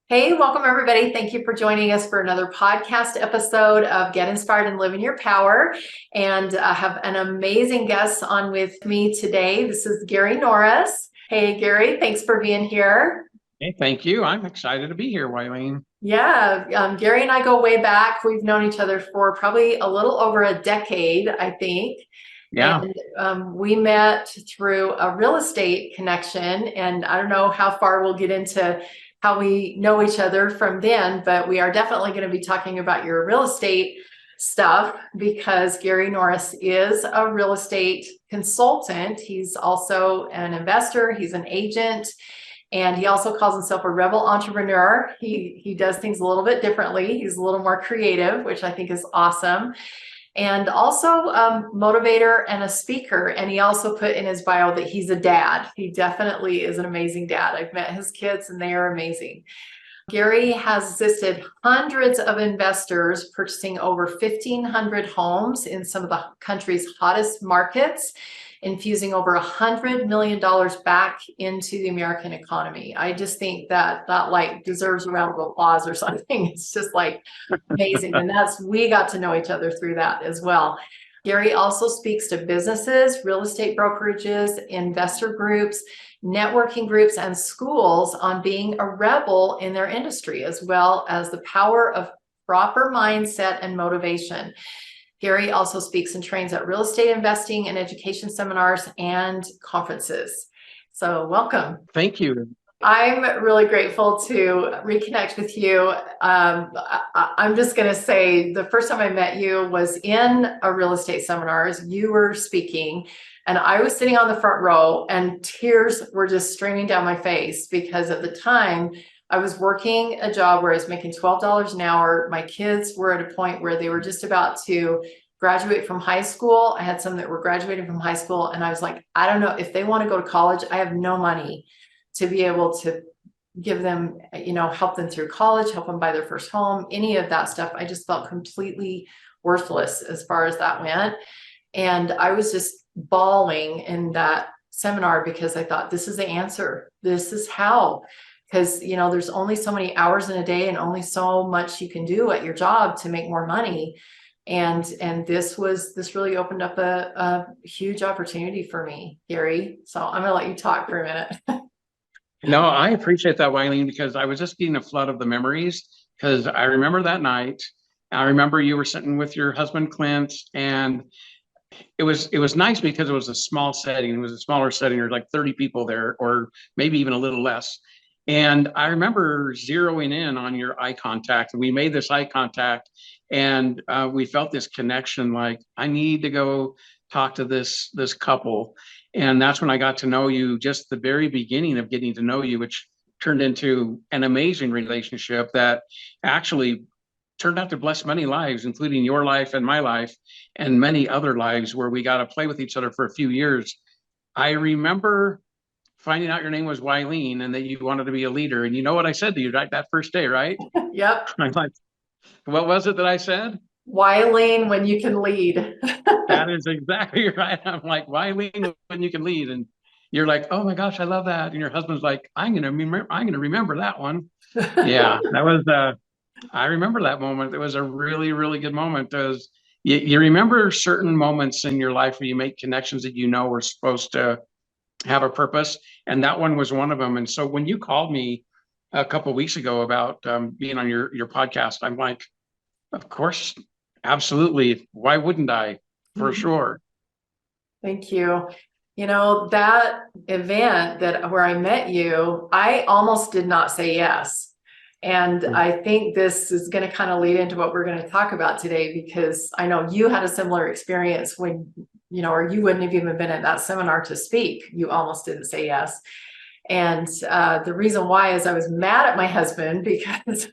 Hey, welcome everybody. Thank you for joining us for another podcast episode of Get Inspired and Live in Your Power. And I have an amazing guest on with me today. This is Gary Norris. Hey, Gary, thanks for being here. Hey, thank you. I'm excited to be here, Wileen. Yeah, Gary and I go way back. We've known each other for probably a little over a decade, I think. Yeah. And we met through a real estate connection. And I don't know how far we'll get into how we know each other from then, but we are definitely going to be talking about your real estate stuff because Gary Norris is a real estate consultant. He's also an investor, he's an agent, and he also calls himself a rebel entrepreneur. He does things a little bit differently. He's a little more creative, which I think is awesome. And also motivator and a speaker. And he also put in his bio that he's a dad. He definitely is an amazing dad. I've met his kids and they are amazing. Gary has assisted hundreds of investors purchasing over 1,500 homes in some of the country's hottest markets, infusing over $100 million back into the American economy. I just think that like deserves a round of applause or something. It's just like amazing. And we got to know each other through that as well. Gary also speaks to businesses, real estate brokerages, investor groups, networking groups, and schools on being a rebel in their industry, as well as the power of proper mindset and motivation. Gary also speaks and trains at real estate investing and education seminars and conferences. So welcome. Thank you. I'm really grateful to reconnect with you. I'm just going to say the first time I met you was in a real estate seminars. You were speaking and I was sitting on the front row and tears were just streaming down my face because at the time I was working a job where I was making $12 an hour. My kids were at a point where they were just about to graduate from high school. I had some that were graduating from high school and I was like, I don't know if they want to go to college. I have no money to be able to give them, help them through college, help them buy their first home, any of that stuff. I just felt completely worthless as far as that went. And I was just bawling in that seminar because I thought, this is the answer. This is how. Because, there's only so many hours in a day and only so much you can do at your job to make more money. And this really opened up a huge opportunity for me, Gary. So I'm going to let you talk for a minute. No, I appreciate that, Wileen, because I was just getting a flood of the memories because I remember that night. I remember you were sitting with your husband, Clint, and it was nice because it was a small setting. It was a smaller setting. There's like 30 people there, or maybe even a little less. And I remember zeroing in on your eye contact. We made this eye contact and we felt this connection, like I need to go talk to this couple. And that's when I got to know you, just the very beginning of getting to know you, which turned into an amazing relationship that actually turned out to bless many lives, including your life and my life and many other lives where we got to play with each other for a few years. I remember finding out your name was Wileen and that you wanted to be a leader. And you know what I said to you right that first day, right? Yep. I'm like, what was it that I said? Wileen, when you can lead. That is exactly right. I'm like, Wileen, when you can lead. And you're like, oh my gosh, I love that. And your husband's like, I'm gonna remember that one. Yeah, that was I remember that moment. It was a really, really good moment. Because you remember certain moments in your life where you make connections that were supposed to have a purpose, and that one was one of them. And so when you called me a couple of weeks ago about being on your podcast, I'm like, of course, absolutely. Why wouldn't I? For sure. Thank you. That event where I met you, I almost did not say yes. And I think this is going to kind of lead into what we're going to talk about today, because I know you had a similar experience when, or you wouldn't have even been at that seminar to speak. You almost didn't say yes. And the reason why is I was mad at my husband because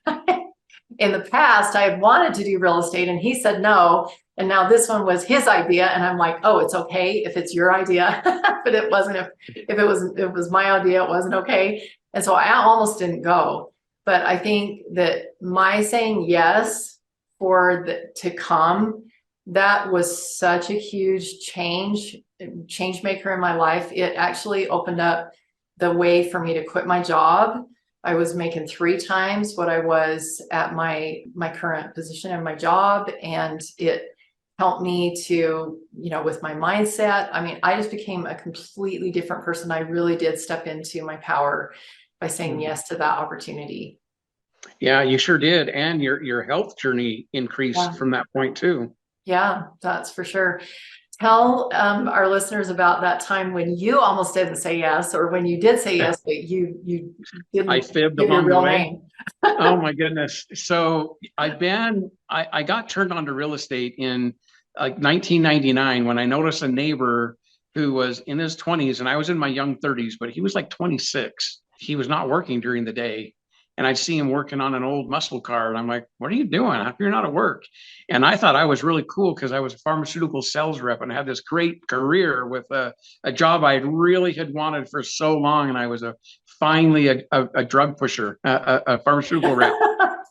in the past I had wanted to do real estate and he said no. And now this one was his idea. And I'm like, oh, it's okay if it's your idea, but it wasn't. If it was my idea, it wasn't okay. And so I almost didn't go. But I think that my saying yes to come, that was such a huge change maker in my life. It actually opened up the way for me to quit my job I was making 3 times what I was at my current position in my job. And it helped me to, with my mindset. I mean, I just became a completely different person. I really did step into my power by saying yes to that opportunity. Yeah, you sure did. And your health journey increased Yeah. from that point too. Yeah, that's for sure. Tell our listeners about that time when you almost didn't say yes, or when you did say yes, but you I didn't fibbed give your along the real way. name. Oh my goodness. So I got turned on to real estate in like 1999 when I noticed a neighbor who was in his 20s and I was in my young 30s, but he was like 26. He was not working during the day. And I'd see him working on an old muscle car. And I'm like, what are you doing? How come you're not at work? And I thought I was really cool because I was a pharmaceutical sales rep and I had this great career with a job I really had wanted for so long. And I was finally a drug pusher, a pharmaceutical rep.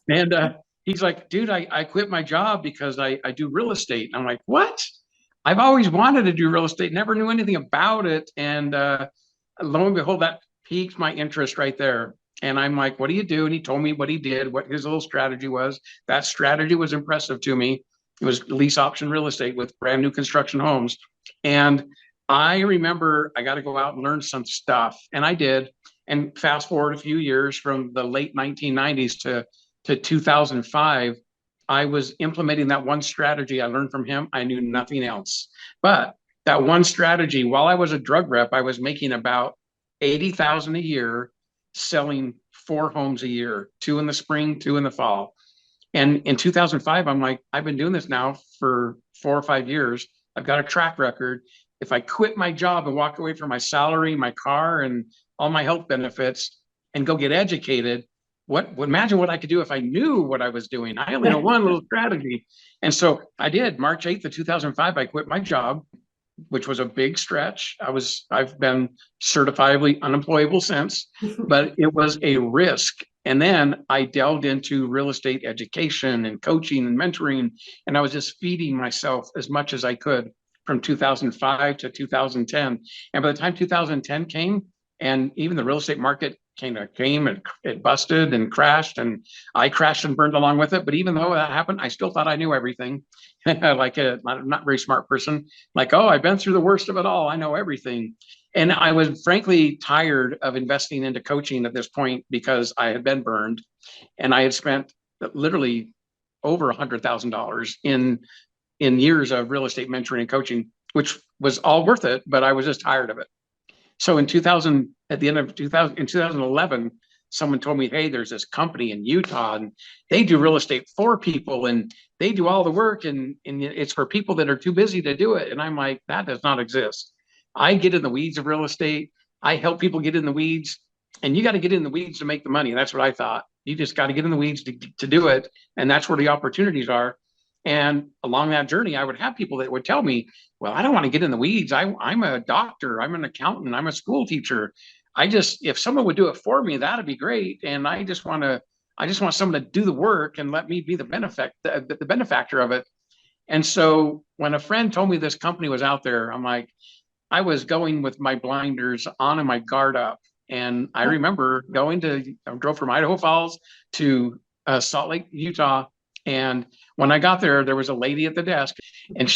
And he's like, dude, I quit my job because I do real estate. And I'm like, what? I've always wanted to do real estate, never knew anything about it. And lo and behold, that piqued my interest right there. And I'm like, what do you do? And he told me what he did, what his little strategy was. That strategy was impressive to me. It was lease option real estate with brand new construction homes. And I remember I got to go out and learn some stuff. And I did. And fast forward a few years from the late 1990s to 2005, I was implementing that one strategy I learned from him. I knew nothing else. But that one strategy, while I was a drug rep, I was making about 80,000 a year, selling 4 homes a year, 2 in the spring, 2 in the fall. And in 2005, I'm like, I've been doing this now for 4 or 5 years. I've got a track record. If I quit my job and walk away from my salary, my car, and all my health benefits and go get educated, imagine what I could do if I knew what I was doing. I only know one little strategy. And so I did. March 8th of 2005, I quit my job, which was a big stretch. I've been certifiably unemployable since, but it was a risk. And then I delved into real estate education and coaching and mentoring, and I was just feeding myself as much as I could from 2005 to 2010. And by the time 2010 came, and even the real estate market came and it busted and crashed, and I crashed and burned along with it. But even though that happened, I still thought I knew everything. Like I'm not a very smart person. Like, oh, I've been through the worst of it all. I know everything. And I was frankly tired of investing into coaching at this point because I had been burned, and I had spent literally over $100,000 in years of real estate mentoring and coaching, which was all worth it, but I was just tired of it. So in 2000, at the end of 2000, in 2011, someone told me, hey, there's this company in Utah and they do real estate for people and they do all the work and it's for people that are too busy to do it. And I'm like, that does not exist. I get in the weeds of real estate. I help people get in the weeds, and you got to get in the weeds to make the money. That's what I thought. You just got to get in the weeds to do it. And that's where the opportunities are. And along that journey, I would have people that would tell me, well, I don't want to get in the weeds. I'm a doctor. I'm an accountant. I'm a school teacher. If someone would do it for me, that'd be great. And I just want someone to do the work and let me be the benefactor of it. And so when a friend told me this company was out there, I'm like, I was going with my blinders on and my guard up. And I remember I drove from Idaho Falls to Salt Lake, Utah. And when I got there, there was a lady at the desk and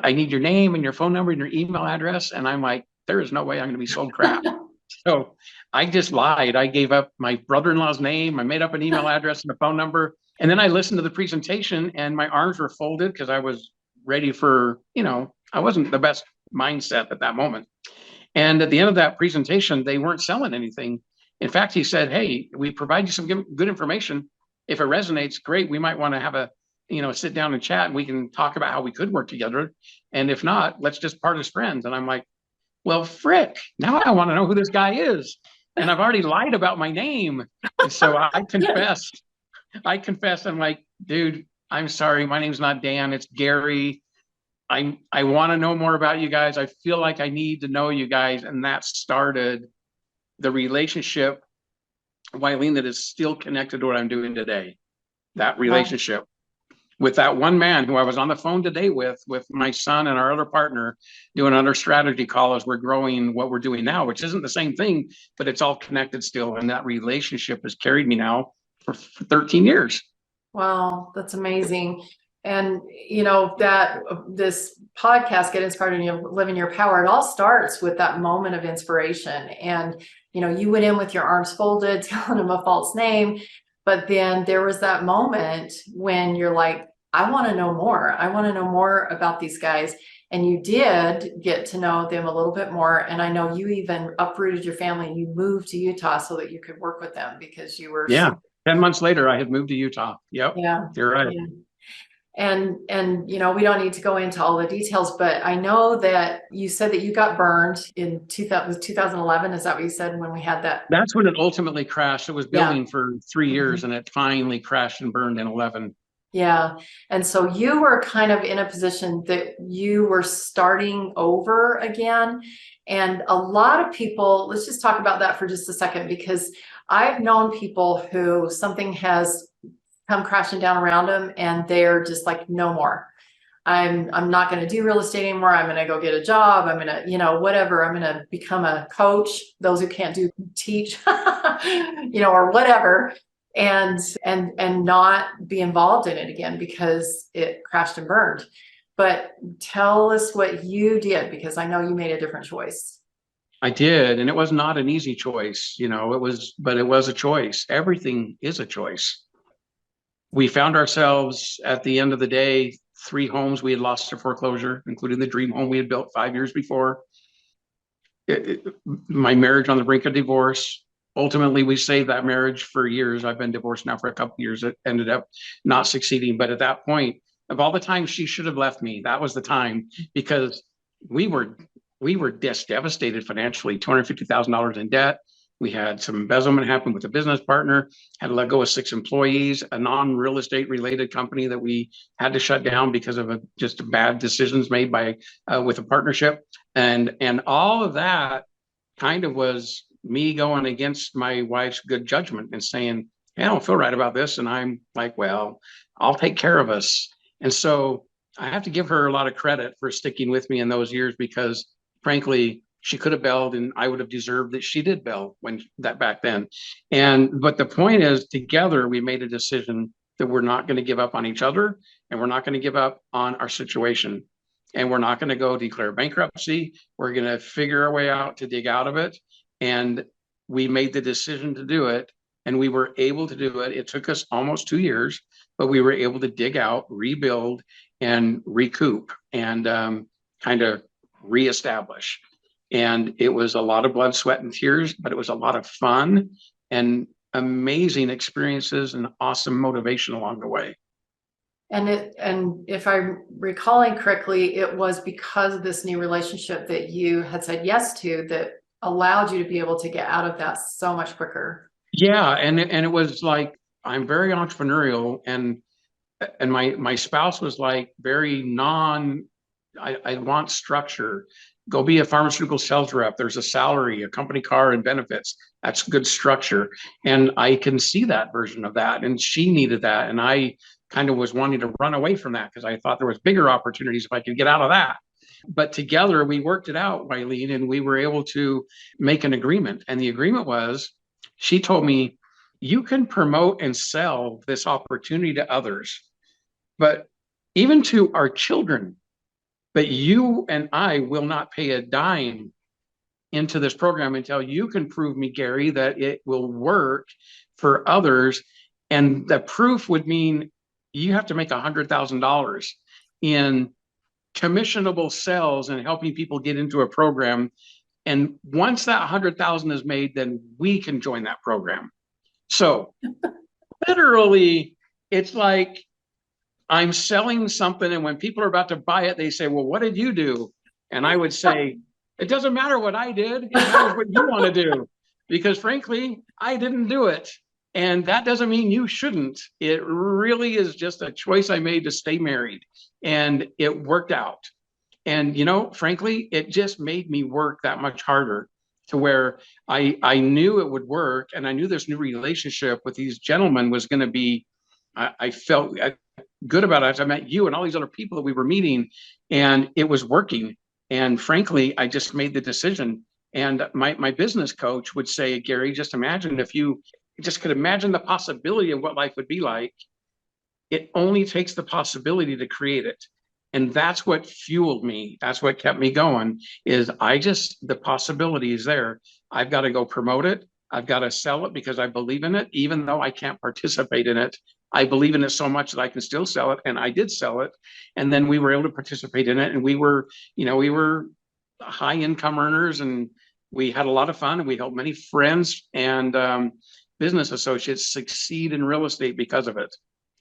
I need your name and your phone number and your email address. And I'm like, there is no way I'm going to be sold crap. So I just lied. I gave up my brother-in-law's name. I made up an email address and a phone number. And then I listened to the presentation and my arms were folded because I was ready for, I wasn't the best mindset at that moment. And at the end of that presentation, they weren't selling anything. In fact, he said, hey, we provide you some good information. If it resonates, great. We might want to have sit down and chat and we can talk about how we could work together. And if not, let's just part as friends. And I'm like, well, frick, now I want to know who this guy is. And I've already lied about my name. And so I confessed. I'm like, dude, I'm sorry. My name's not Dan. It's Gary. I want to know more about you guys. I feel like I need to know you guys. And that started the relationship, Wileen, that is still connected to what I'm doing today. That relationship. with that one man who I was on the phone today with my son and our other partner, doing another strategy call as we're growing what we're doing now, which isn't the same thing, but it's all connected still. And that relationship has carried me now for 13 years. Wow, that's amazing. And you know, that this podcast, Get Inspired and You Live in Your Power, it all starts with that moment of inspiration. And you know, you went in with your arms folded, telling him a false name, but then there was that moment when you're like, I want to know more. I want to know more about these guys. And you did get to know them a little bit more. And I know you even uprooted your family and you moved to Utah so that you could work with them because you were Yeah. 10 months later, I had moved to Utah. Yep. yeah. You're right. Yeah. And you know, we don't need to go into all the details, but I know that you said that you got burned in 2011. Is that what you said when we had that? That's when it ultimately crashed. It was Yeah. building for 3 years and it finally crashed and burned in 11. Yeah. And so you were kind of in a position that you were starting over again. And a lot of people, let's just talk about that for just a second, because I've known people who something has come crashing down around them and they're just like, no more. I'm not going to do real estate anymore. I'm going to go get a job. I'm going to, you know, whatever. I'm going to become a coach. Those who can't do teach, you know, or whatever, and not be involved in it again because it crashed and burned. But tell us what you did, because I know you made a different choice. I did, and it was not an easy choice, you know, but it was a choice. Everything is a choice. We found ourselves at the end of the day, 3 homes we had lost to foreclosure, including the dream home we had built 5 years before. My marriage on the brink of divorce. Ultimately, we saved that marriage for years. I've been divorced now for a couple of years. It ended up not succeeding. But at that point, of all the times she should have left me, that was the time, because we were just devastated financially, $250,000 in debt. We had some embezzlement happen with a business partner, had to let go of 6 employees, a non-real estate related company that we had to shut down because of just bad decisions made by with a partnership. And all of that kind of was me going against my wife's good judgment and saying, hey, I don't feel right about this. And I'm like, well, I'll take care of us. And so I have to give her a lot of credit for sticking with me in those years, because frankly, she could have bailed and I would have deserved that she did bail back then. But the point is, together we made a decision that we're not going to give up on each other, and we're not going to give up on our situation, and we're not going to go declare bankruptcy. We're going to figure our way out to dig out of it. And we made the decision to do it, and we were able to do it. It took us almost 2 years, but we were able to dig out, rebuild, and recoup, and kind of reestablish. And it was a lot of blood, sweat, and tears, but it was a lot of fun and amazing experiences and awesome motivation along the way. And if I'm recalling correctly, it was because of this new relationship that you had said yes to that allowed you to be able to get out of that so much quicker. Yeah, and it was like, I'm very entrepreneurial, and my spouse was like very I want structure. Go be a pharmaceutical sales rep. There's a salary, a company car, and benefits. That's good structure. And I can see that version of that. And she needed that. And I kind of was wanting to run away from that because I thought there was bigger opportunities if I could get out of that. But together we worked it out, Wileen, and we were able to make an agreement. And the agreement was, she told me, you can promote and sell this opportunity to others, but even to our children. But you and I will not pay a dime into this program until you can prove me, Gary, that it will work for others. And the proof would mean you have to make $100,000 in commissionable sales and helping people get into a program. And once that 100,000 is made, then we can join that program. So literally, it's like, I'm selling something, and when people are about to buy it, they say, well, what did you do? And I would say, it doesn't matter what I did. It matters what you want to do. Because frankly, I didn't do it. And that doesn't mean you shouldn't. It really is just a choice I made to stay married. And it worked out. And, you know, frankly, it just made me work that much harder, to where I knew it would work. And I knew this new relationship with these gentlemen was going to be I felt good about it. I met you and all these other people that we were meeting, and it was working. And frankly, I just made the decision. And my business coach would say, Gary, just imagine if you just could imagine the possibility of what life would be like. It only takes the possibility to create it. And that's what fueled me. That's what kept me going is the possibility is there. I've got to go promote it. I've got to sell it because I believe in it, even though I can't participate in it. I believe in it so much that I can still sell it. And I did sell it. And then we were able to participate in it. And we were high income earners, and we had a lot of fun, and we helped many friends and business associates succeed in real estate because of it.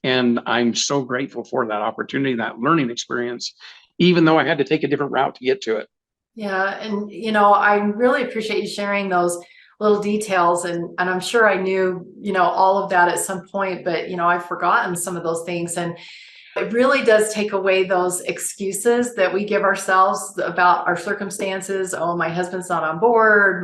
And I'm so grateful for that opportunity, that learning experience, even though I had to take a different route to get to it. Yeah. And, I really appreciate you sharing those little details. And I'm sure I knew, all of that at some point, but, I've forgotten some of those things. And it really does take away those excuses that we give ourselves about our circumstances. Oh, my husband's not on board,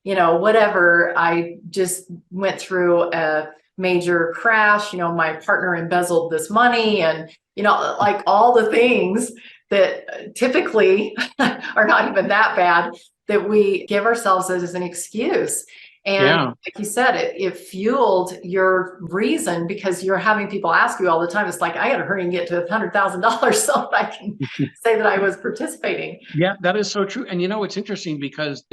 whatever. I just went through a major crash, my partner embezzled this money, and, like all the things that typically are not even that bad that we give ourselves as an excuse. And like you said, it fueled your reason, because you're having people ask you all the time. It's like, I got to hurry and get to $100,000 so that I can say that I was participating. Yeah, that is so true. And it's interesting because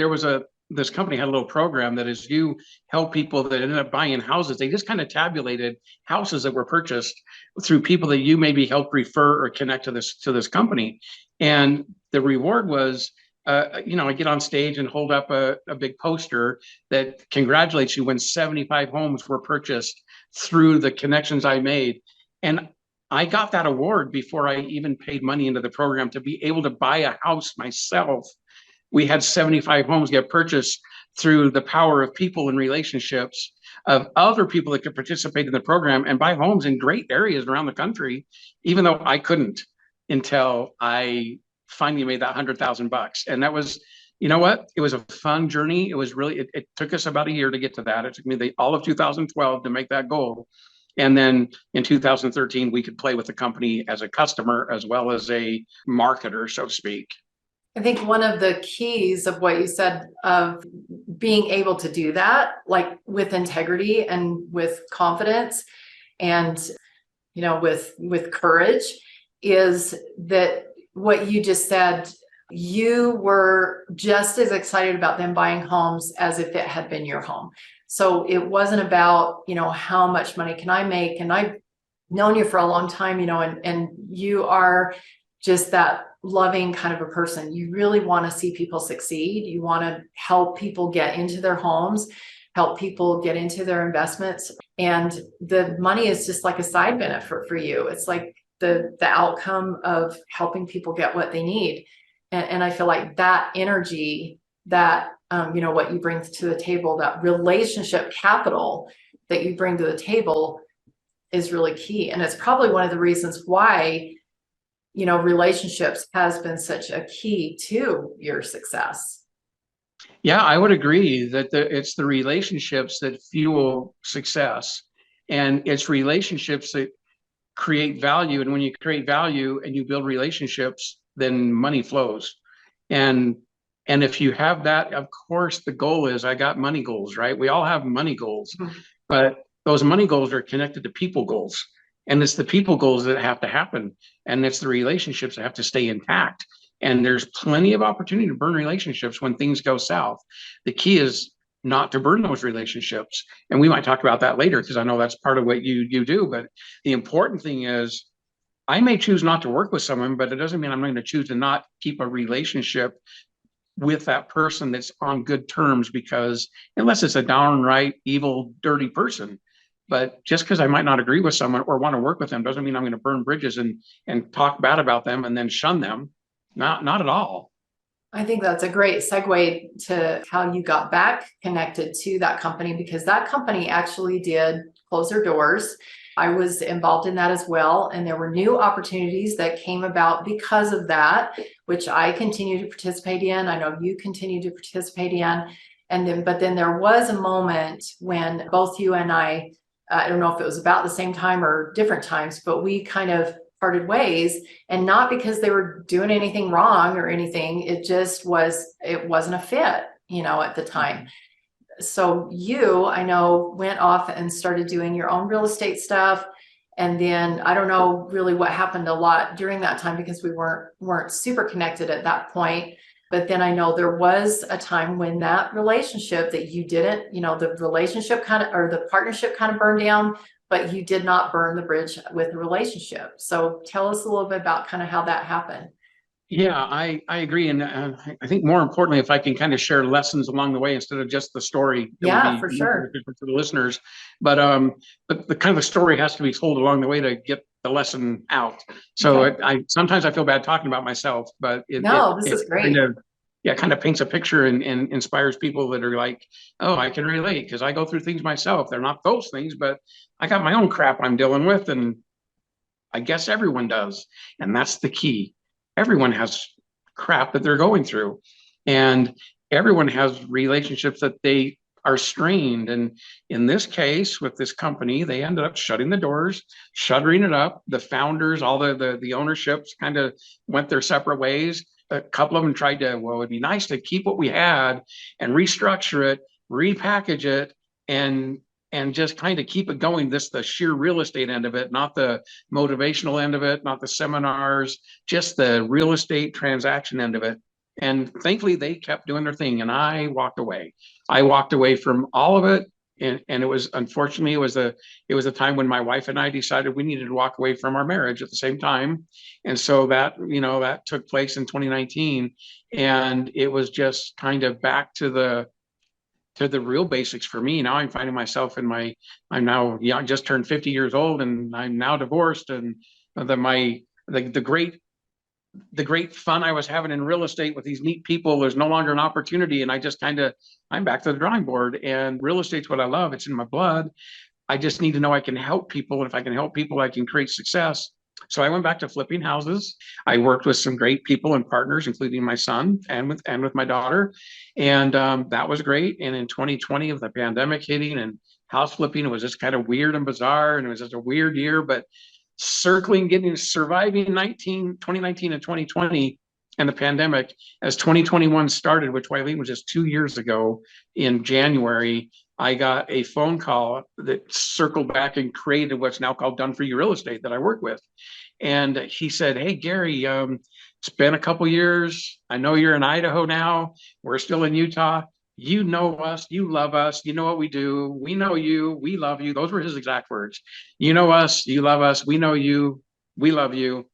this company had a little program that is you help people that ended up buying houses. They just kind of tabulated houses that were purchased through people that you maybe help refer or connect to this company. And the reward was, I get on stage and hold up a big poster that congratulates you when 75 homes were purchased through the connections I made. And I got that award before I even paid money into the program to be able to buy a house myself. We had 75 homes get purchased through the power of people and relationships of other people that could participate in the program and buy homes in great areas around the country, even though I couldn't until I finally made that $100,000. And that was, it was a fun journey. It was really, it took us about a year to get to that. It took me all of 2012 to make that goal. And then in 2013, we could play with the company as a customer as well as a marketer, so to speak. I think one of the keys of what you said of being able to do that, like with integrity and with confidence and, with courage, is that what you just said, you were just as excited about them buying homes as if it had been your home. So it wasn't about, how much money can I make? And I've known you for a long time, and you are just that loving kind of a person. You really want to see people succeed. You want to help people get into their homes, help people get into their investments. And the money is just like a side benefit for you. It's like the outcome of helping people get what they need. And I feel like that energy, that, what you bring to the table, that relationship capital that you bring to the table is really key. And it's probably one of the reasons why relationships has been such a key to your success. Yeah, I would agree that it's the relationships that fuel success, and it's relationships that create value. And when you create value and you build relationships, then money flows. And if you have that, of course, the goal is, I got money goals, right? We all have money goals, but those money goals are connected to people goals. And it's the people goals that have to happen. And it's the relationships that have to stay intact. And there's plenty of opportunity to burn relationships when things go south. The key is not to burn those relationships. And we might talk about that later, because I know that's part of what you do. But the important thing is, I may choose not to work with someone, but it doesn't mean I'm going to choose to not keep a relationship with that person that's on good terms, because unless it's a downright evil, dirty person. But just because I might not agree with someone or want to work with them doesn't mean I'm going to burn bridges and talk bad about them and then shun them. Not at all. I think that's a great segue to how you got back connected to that company, because that company actually did close their doors. I was involved in that as well. And there were new opportunities that came about because of that, which I continue to participate in. I know you continue to participate in. But then there was a moment when both you and I I don't know if it was about the same time or different times, but we kind of parted ways, and not because they were doing anything wrong or anything. It just was, it wasn't a fit, at the time. So you, I know, went off and started doing your own real estate stuff. And then I don't know really what happened a lot during that time, because we weren't super connected at that point. But then I know there was a time when that relationship that you didn't, the relationship kind of, or the partnership kind of burned down, but you did not burn the bridge with the relationship. So tell us a little bit about kind of how that happened. Yeah, I agree. And I think more importantly, if I can kind of share lessons along the way instead of just the story, that would Yeah, be for more sure. beneficial for the listeners. But the kind of the story has to be told along the way to get the lesson out. So Okay. I sometimes I feel bad talking about myself, but No, this it is kind great. of, yeah, kind of paints a picture and inspires people that are like, oh, I can relate because I go through things myself. They're not those things, but I got my own crap I'm dealing with, and I guess everyone does. And that's the key. Everyone has crap that they're going through. And everyone has relationships that they are strained. And in this case, with this company, they ended up shutting the doors, shuttering it up. The founders, all the ownerships kind of went their separate ways. A couple of them tried to, well, it'd be nice to keep what we had and restructure it, repackage it, and just kind of keep it going. This the sheer real estate end of it, not the motivational end of it, not the seminars, just the real estate transaction end of it. And thankfully, they kept doing their thing, and I walked away. I walked away from all of it, and it was, unfortunately, it was a time when my wife and I decided we needed to walk away from our marriage at the same time, and so that that took place in 2019, and it was just kind of back to the real basics for me. Now I'm finding myself I'm now young, just turned 50 years old, and I'm now divorced, and the great fun I was having in real estate with these neat people, there's no longer an opportunity, and I'm back to the drawing board. And real estate's what I love. It's in my blood. I just need to know I can help people. And if I can help people, I can create success. So I went back to flipping houses. I worked with some great people and partners, including my son and with my daughter. And that was great. And in 2020, with the pandemic hitting and house flipping, it was just kind of weird and bizarre. And it was just a weird year, but surviving 2019 and 2020 and the pandemic, as 2021 started, which Wileen was just 2 years ago in January, I got a phone call that circled back and created what's now called Done For You Real Estate that I work with. And he said, hey, Gary, it's been a couple years. I know you're in Idaho now. We're still in Utah. You know us. You love us. You know what we do. We know you. We love you. Those were his exact words. You know us. You love us. We know you. We love you.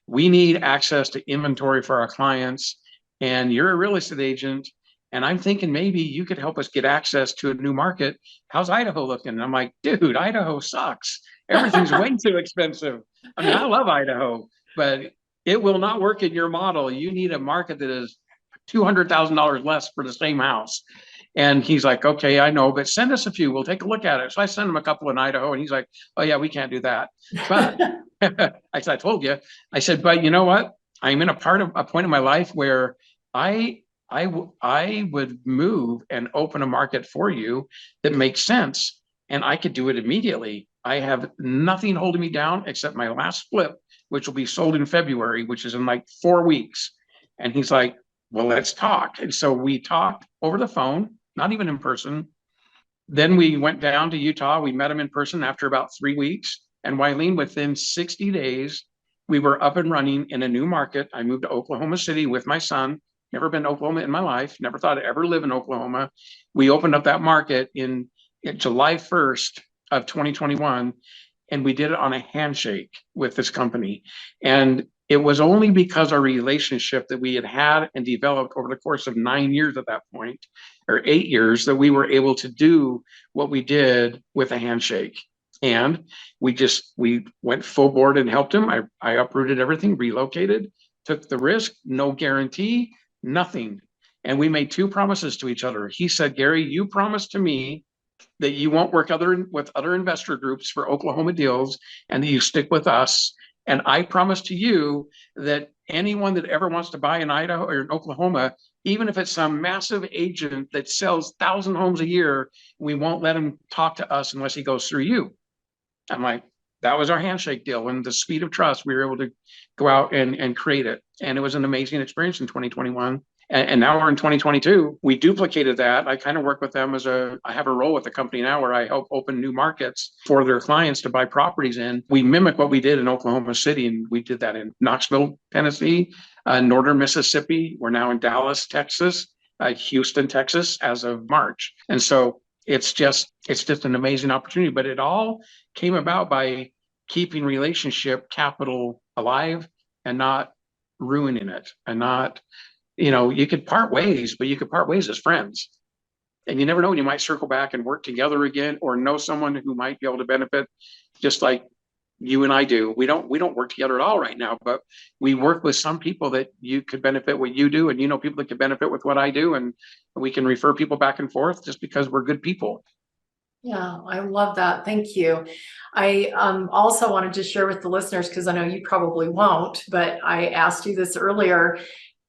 We need access to inventory for our clients. And you're a real estate agent. And I'm thinking maybe you could help us get access to a new market. How's Idaho looking? And I'm like, dude, Idaho sucks. Everything's way too expensive. I mean, I love Idaho, but it will not work in your model. You need a market that is $200,000 less for the same house. And he's like, okay, I know, but send us a few. We'll take a look at it. So I sent him a couple in Idaho, and he's like, oh yeah, we can't do that. But I said, I told you. I said, but you know what? I'm in a point in my life where I would move and open a market for you that makes sense, and I could do it immediately. I have nothing holding me down except my last flip, which will be sold in February, which is in like 4 weeks. And he's like, well, let's talk. And so we talked over the phone, not even in person. Then we went down to Utah. We met him in person after about 3 weeks. And Wileen, within 60 days, we were up and running in a new market. I moved to Oklahoma City with my son. Never been to Oklahoma in my life. Never thought I'd ever live in Oklahoma. We opened up that market in July 1st of 2021. And we did it on a handshake with this company. And it was only because our relationship that we had and developed over the course of 9 years at that point, or 8 years, that we were able to do what we did with a handshake. And we went full board and helped him. I uprooted everything, relocated, took the risk, no guarantee, nothing. And we made two promises to each other. He said, Gary, you promised to me that you won't work with other investor groups for Oklahoma deals, and that you stick with us. And I promise to you that anyone that ever wants to buy in Idaho or in Oklahoma, even if it's some massive agent that sells 1,000 homes a year, we won't let him talk to us unless he goes through you. I'm like, that was our handshake deal. And the speed of trust, we were able to go out and create it. And it was an amazing experience in 2021. And now we're in 2022. We duplicated that. I kind of work with them I have a role with the company now where I help open new markets for their clients to buy properties in. We mimic what we did in Oklahoma City, and we did that in Knoxville, Tennessee, northern Mississippi. We're now in Dallas, Texas, Houston, Texas as of March. And so it's just an amazing opportunity, but it all came about by keeping relationship capital alive and not ruining it, and not, you could part ways, but you could part ways as friends. And you never know when you might circle back and work together again, or know someone who might be able to benefit, just like you and I do. We don't work together at all right now, but we work with some people that you could benefit what you do, and people that could benefit with what I do, and we can refer people back and forth just because we're good people. Yeah, I love that. Thank you. I also wanted to share with the listeners, because I know you probably won't, but I asked you this earlier.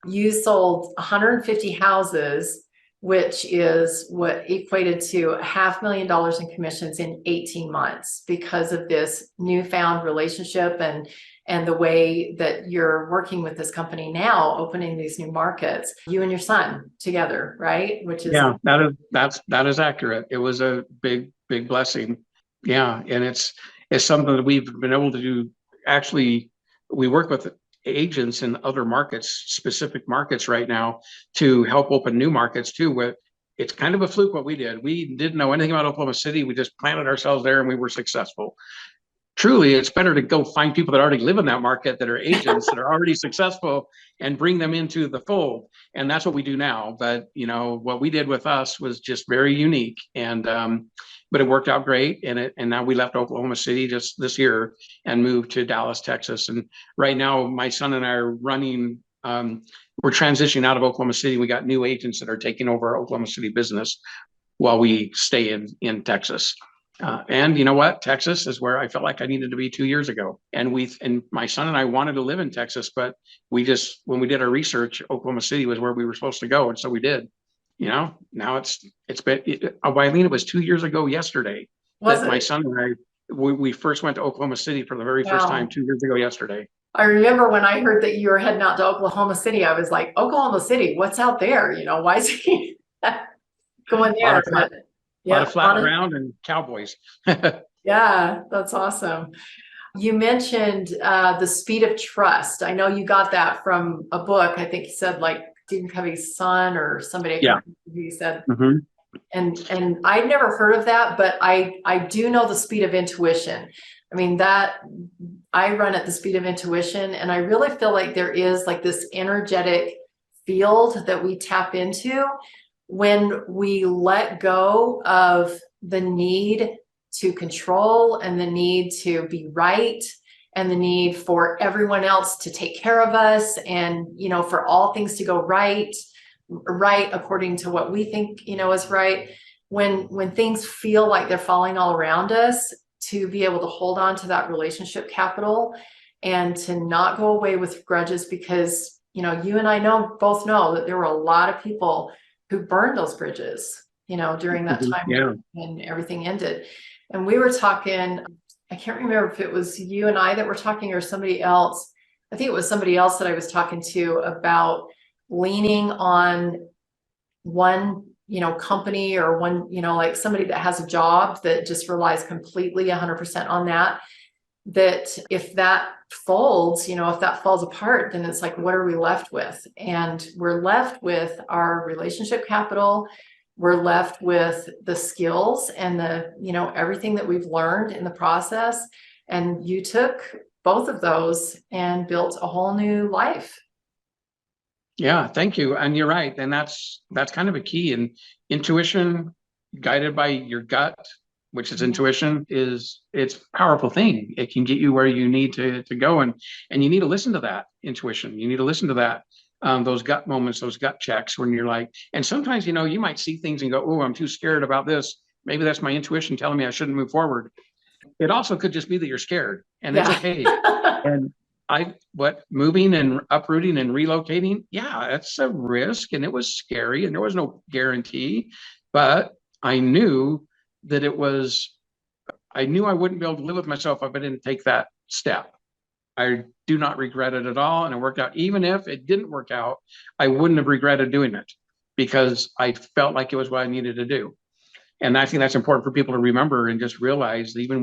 You sold 150 houses, which is what equated to $500,000 in commissions in 18 months because of this newfound relationship and the way that you're working with this company now, opening these new markets, you and your son together, right? Which is, yeah, that is accurate. It was a big blessing. Yeah. And it's something that we've been able to do. Actually, we work with agents in other markets, specific markets right now, to help open new markets too. It's kind of a fluke what we did. We didn't know anything about Oklahoma City. We just planted ourselves there and we were successful. Truly, it's better to go find people that already live in that market, that are agents that are already successful, and bring them into the fold. And that's what we do now. But what we did with us was just very unique, and but it worked out great. And now we left Oklahoma City just this year and moved to Dallas, Texas. And right now, my son and I are running. We're transitioning out of Oklahoma City. We got new agents that are taking over our Oklahoma City business while we stay in Texas. And you know what? Texas is where I felt like I needed to be 2 years ago. And my son and I wanted to live in Texas, but when we did our research, Oklahoma City was where we were supposed to go. And so we did. Now it's been, Wileen, it was 2 years ago yesterday that my son and I, we first went to Oklahoma City for the very first time 2 years ago yesterday. I remember when I heard that you were heading out to Oklahoma City, I was like, Oklahoma City, what's out there? Why is he going there? A lot of flat ground and cowboys. Yeah, that's awesome. You mentioned the speed of trust. I know you got that from a book. I think you said like Stephen Covey's son or somebody. Yeah. He said, mm-hmm. and I'd never heard of that, but I do know the speed of intuition. I mean, that I run at the speed of intuition, and I really feel like there is like this energetic field that we tap into when we let go of the need to control and the need to be right and the need for everyone else to take care of us, and for all things to go right according to what we think is right. When things feel like they're falling all around us, to be able to hold on to that relationship capital and to not go away with grudges, because you and I both know that there were a lot of people who burned those bridges, during that time when everything ended. And we were talking, I can't remember if it was you and I that were talking or somebody else. I think it was somebody else that I was talking to about leaning on one, company, or one, like somebody that has a job that just relies completely 100% on that if that folds, if that falls apart, then it's like, what are we left with? And we're left with our relationship capital. We're left with the skills and the, everything that we've learned in the process. And you took both of those and built a whole new life. Yeah, thank you. And you're right. And that's kind of a key. And intuition, guided by your gut, which is intuition, it's a powerful thing. It can get you where you need to go. And you need to listen to that intuition. You need to listen to that, those gut moments, those gut checks when you're like, and sometimes, you might see things and go, oh, I'm too scared about this. Maybe that's my intuition telling me I shouldn't move forward. It also could just be that you're scared, and it's okay. And moving and uprooting and relocating, that's a risk, and it was scary, and there was no guarantee, but I knew that it was I knew I wouldn't be able to live with myself if I didn't take that step. I do not regret it at all. And it worked out. Even if it didn't work out, I wouldn't have regretted doing it because I felt like it was what I needed to do. And I think that's important for people to remember and just realize that even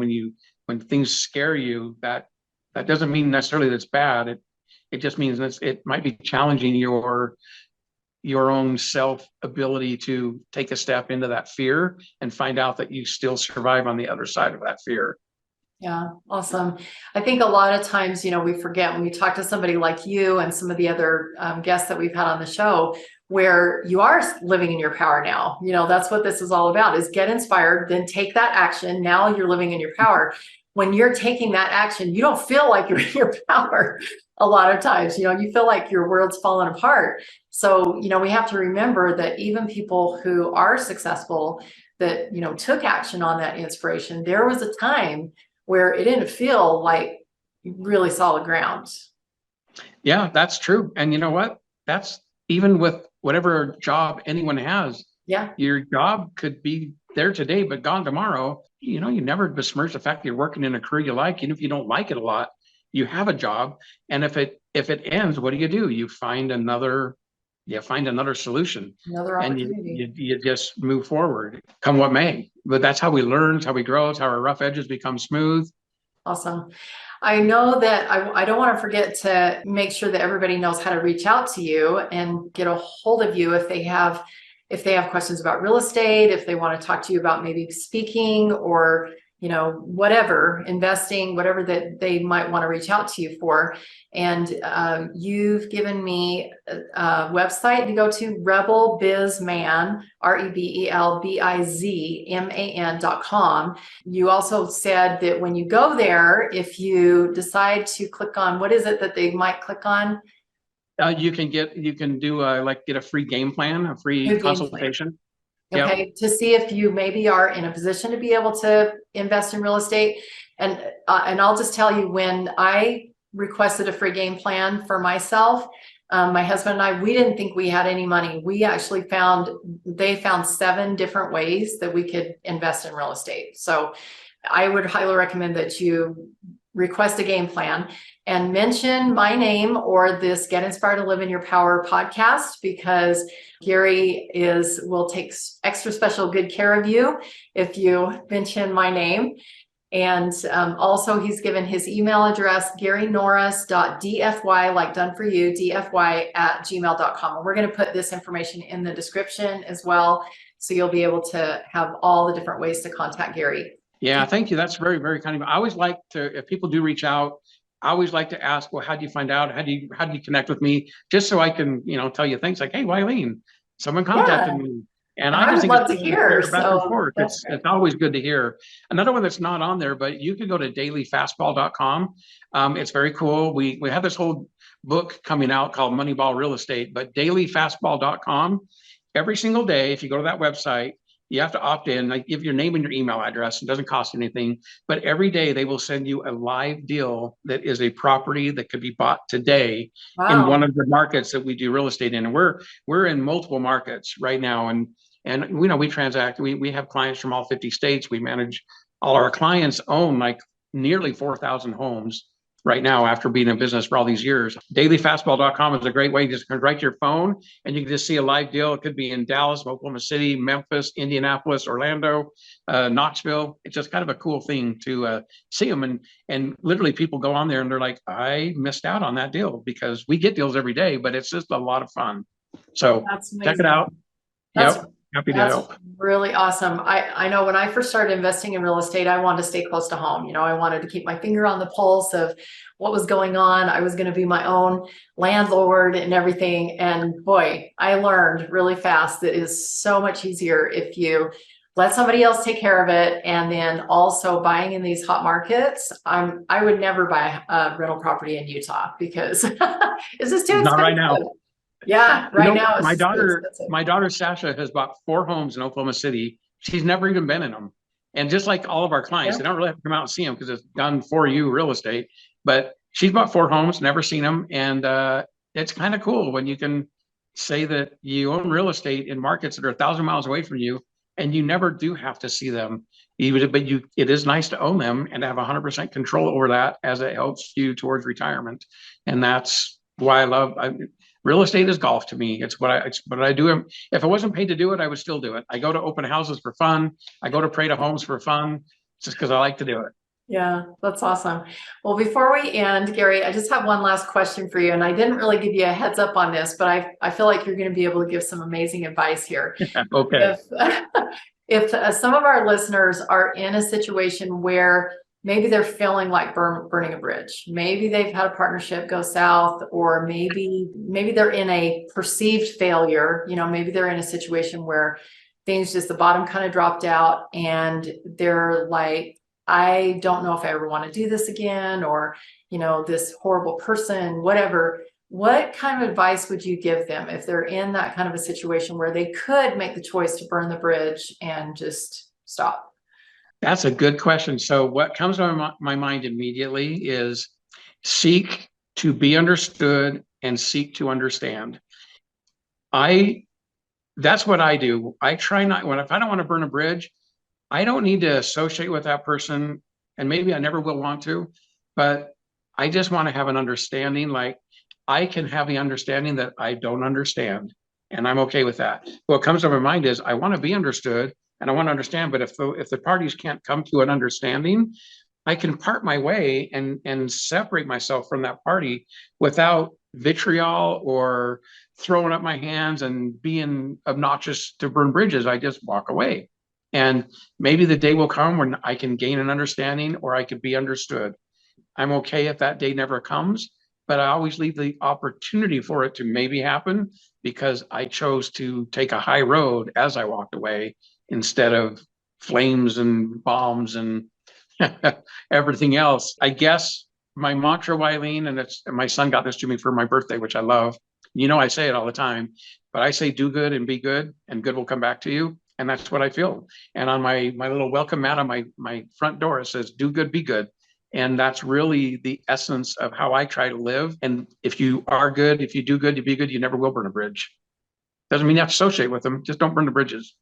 when things scare you, that doesn't mean necessarily that it's bad. It just means that it might be challenging your own self ability to take a step into that fear and find out that you still survive on the other side of that fear. Yeah, awesome. I think a lot of times, we forget when we talk to somebody like you and some of the other guests that we've had on the show, where you are living in your power now. That's what this is all about, is get inspired, then take that action. Now you're living in your power. When you're taking that action, you don't feel like you're in your power a lot of times. You feel like your world's falling apart. So, we have to remember that even people who are successful that, took action on that inspiration, there was a time where it didn't feel like really solid ground. Yeah, that's true. And you know what? That's even with whatever job anyone has. Yeah. Your job could be there today, but gone tomorrow. You never besmirch the fact that you're working in a career you like. Even if you don't like it a lot, you have a job. And if it ends, what do? You find another solution. Another opportunity. And you just move forward, come what may. But that's how we learn, it's how we grow, it's how our rough edges become smooth. Awesome. I know that I don't want to forget to make sure that everybody knows how to reach out to you and get a hold of you if they have questions about real estate, if they want to talk to you about maybe speaking or whatever, investing, whatever that they might want to reach out to you for. And you've given me a website to go to, rebelbizman, REBELBIZMAN.com. You also said that when you go there, if you decide to click on, what is it that they might click on? You can get a free game plan, a free consultation. Okay, yep. To see if you maybe are in a position to be able to invest in real estate. And I'll just tell you, when I requested a free game plan for myself, my husband and I, we didn't think we had any money. We actually they found 7 different ways that we could invest in real estate. So I would highly recommend that you request a game plan and mention my name or this Get Inspired to Live in Your Power podcast, because Gary will take extra special good care of you if you mention my name. And also he's given his email address, garynorris.dfy, like done for you, dfy@gmail.com. And we're going to put this information in the description as well, so you'll be able to have all the different ways to contact Gary. Yeah, thank you. That's very, very kind of you. I always like to, if people do reach out, I always like to ask, well, how do you find out? How do you connect with me? Just so I can, tell you things like, hey, Wileen, someone contacted me. And I just think love to hear. So it's always good to hear. Another one that's not on there, but you can go to dailyfastball.com. It's very cool. We have this whole book coming out called Moneyball Real Estate, but dailyfastball.com, every single day, if you go to that website, you have to opt in, like give your name and your email address. It doesn't cost anything, but every day they will send you a live deal that is a property that could be bought today. Wow. In one of the markets that we do real estate in. And we're in multiple markets right now. And we transact, we have clients from all 50 states. We manage, all our clients own like nearly 4,000 homes right now after being in business for all these years. Dailyfastball.com is a great way. Just right to your phone and you can just see a live deal. It could be in Dallas, Oklahoma City, Memphis, Indianapolis, Orlando, Knoxville. It's just kind of a cool thing to see them. And literally people go on there and they're like, I missed out on that deal, because we get deals every day, but it's just a lot of fun. So check it out. Yep. Happy to help. Really awesome. I know when I first started investing in real estate, I wanted to stay close to home. I wanted to keep my finger on the pulse of what was going on. I was going to be my own landlord and everything. And boy, I learned really fast that it is so much easier if you let somebody else take care of it. And then also buying in these hot markets. I would never buy a rental property in Utah because it's just too expensive. Not right now. Yeah, right now. My daughter Sasha has bought 4 homes in Oklahoma City. She's never even been in them. And just like all of our clients, They don't really have to come out and see them because it's done for you real estate. But she's bought 4 homes, never seen them. And it's kind of cool when you can say that you own real estate in markets that are 1,000 miles away from you and you never do have to see them. But it is nice to own them and to have 100% control over that, as it helps you towards retirement. And that's why real estate is golf to me. It's what I do. If I wasn't paid to do it, I would still do it. I go to open houses for fun. I go to pray to homes for fun, just because I like to do it. Yeah, that's awesome. Well, before we end, Gary, I just have one last question for you. And I didn't really give you a heads up on this, but I feel like you're going to be able to give some amazing advice here. Okay. If some of our listeners are in a situation where maybe they're feeling like burning a bridge, maybe they've had a partnership go south, or maybe they're in a perceived failure, maybe they're in a situation where things just, the bottom kind of dropped out, and they're like, I don't know if I ever want to do this again, or, this horrible person, whatever. What kind of advice would you give them if they're in that kind of a situation where they could make the choice to burn the bridge and just stop? That's a good question. So what comes to my mind immediately is seek to be understood and seek to understand. That's what I do. I try not, if I don't want to burn a bridge, I don't need to associate with that person, and maybe I never will want to, but I just want to have an understanding. Like, I can have the understanding that I don't understand, and I'm okay with that. What comes to my mind is I want to be understood and I want to understand, but if the parties can't come to an understanding, I can part my way and separate myself from that party without vitriol or throwing up my hands and being obnoxious to burn bridges. I just walk away. And maybe the day will come when I can gain an understanding, or I could be understood. I'm okay if that day never comes, but I always leave the opportunity for it to maybe happen, because I chose to take a high road as I walked away, instead of flames and bombs and everything else. I guess my mantra, Wileen, and my son got this to me for my birthday, which I love. I say it all the time, but I say, do good and be good, and good will come back to you. And that's what I feel. And on my little welcome mat on my front door, it says, do good, be good. And that's really the essence of how I try to live. And if you are good, if you do good, you be good, you never will burn a bridge. Doesn't mean you have to associate with them. Just don't burn the bridges.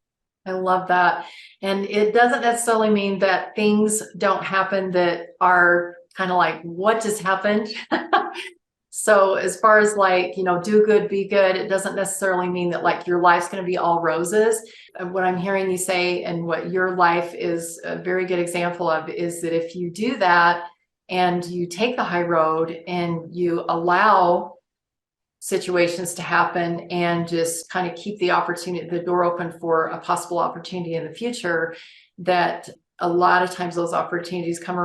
I love that. And it doesn't necessarily mean that things don't happen that are kind of like, what just happened? So as far as like, do good, be good, it doesn't necessarily mean that like your life's going to be all roses. And what I'm hearing you say, and what your life is a very good example of, is that if you do that and you take the high road and you allow situations to happen and just kind of keep the door open for a possible opportunity in the future, that a lot of times those opportunities come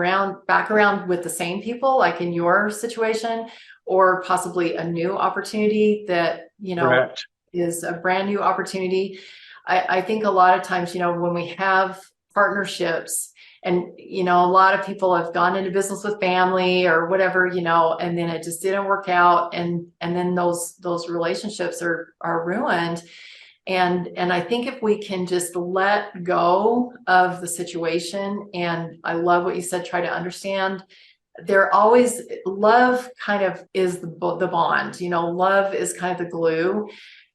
back around with the same people, like in your situation, or possibly a new opportunity that, Correct. is a brand new opportunity. I think a lot of times, when we have partnerships, and, a lot of people have gone into business with family or whatever, and then it just didn't work out. And then those relationships are ruined. And I think if we can just let go of the situation, and I love what you said, try to understand, love kind of is the bond, love is kind of the glue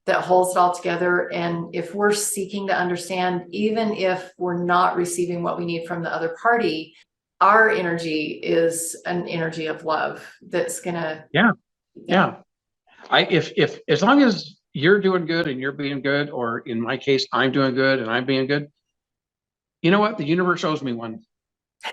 that holds it all together. And if we're seeking to understand, even if we're not receiving what we need from the other party, our energy is an energy of love that's gonna. Yeah. If as long as you're doing good and you're being good, or in my case, I'm doing good and I'm being good, you know what? The universe owes me one.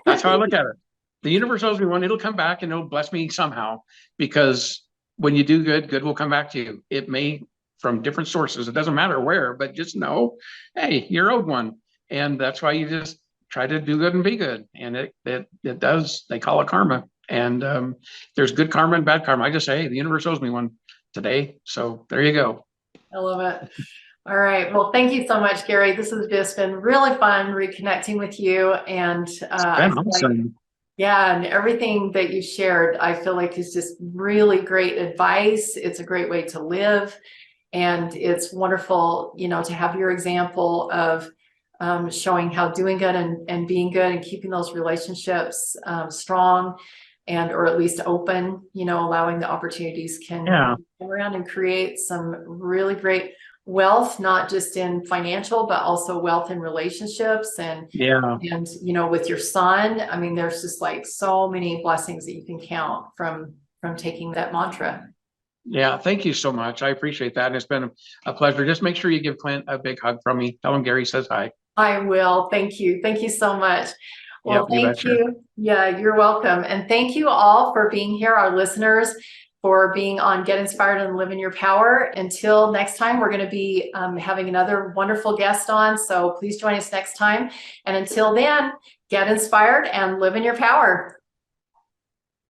That's how I look at it. The universe owes me one. It'll come back and it'll bless me somehow, because when you do good, good will come back to you. It may from different sources. It doesn't matter where, but just know, hey, you're owed one. And that's why you just try to do good and be good. And it does, they call it karma. And there's good karma and bad karma. I just say, hey, the universe owes me one today. So there you go. I love it. All right. Well, thank you so much, Gary. This has just been really fun reconnecting with you. And Awesome. and everything that you shared, I feel like is just really great advice. It's a great way to live. And it's wonderful, to have your example of showing how doing good and being good and keeping those relationships strong, or at least open, allowing the opportunities can come around and create some really great wealth, not just in financial, but also wealth in relationships Yeah. and, you know, with your son. I mean, there's just like so many blessings that you can count from taking that mantra. Yeah. Thank you so much. I appreciate that. And it's been a pleasure. Just make sure you give Clint a big hug from me. Tell him Gary says hi. I will. Thank you. Thank you so much. Well, Yep, you thank betcha. you. Yeah, you're welcome. And thank you all for being here, our listeners, for being on Get Inspired and Live in Your Power. Until next time, we're going to be having another wonderful guest on. So please join us next time. And until then, get inspired and live in your power.